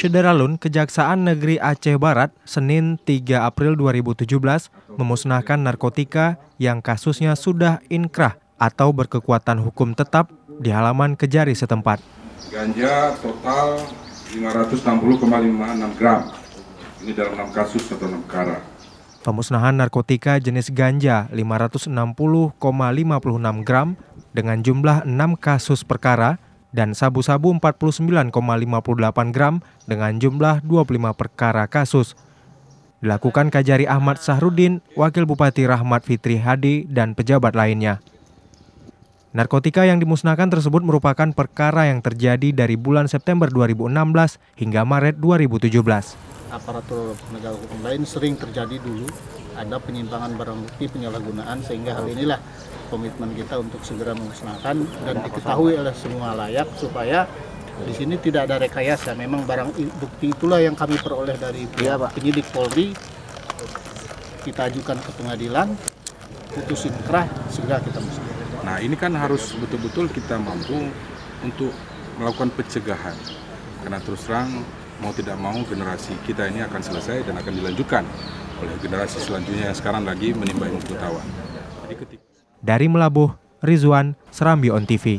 Syederalun, Kejaksaan Negeri Aceh Barat, Senin 3 April 2017, memusnahkan narkotika yang kasusnya sudah inkrah atau berkekuatan hukum tetap di halaman Kejari setempat. Ganja total 560,56 gram. Ini dalam 6 kasus atau 6 perkara. Pemusnahan narkotika jenis ganja 560,56 gram dengan jumlah 6 kasus perkara dan sabu-sabu 49,58 gram dengan jumlah 25 perkara kasus. Dilakukan Kajari Ahmad Sahrudin, Wakil Bupati Rahmat Fitri Hadi, dan pejabat lainnya. Narkotika yang dimusnahkan tersebut merupakan perkara yang terjadi dari bulan September 2016 hingga Maret 2017. Aparatur penegak hukum lain sering terjadi dulu ada penyimpangan barang bukti, penyalahgunaan, sehingga hal inilah komitmen kita untuk segera memusnahkan dan diketahui oleh semua layak supaya di sini tidak ada rekayasa. Memang barang bukti itulah yang kami peroleh dari penyidik Polri, kita ajukan ke pengadilan, putus inkrah, segera kita musnahkan. Nah, ini kan harus betul-betul kita mampu untuk melakukan pencegahan. Karena terus terang mau tidak mau generasi kita ini akan selesai dan akan dilanjutkan oleh generasi selanjutnya yang sekarang lagi menimba ilmu pengetahuan. Dari Melabuh, Rizwan, Serambi On TV.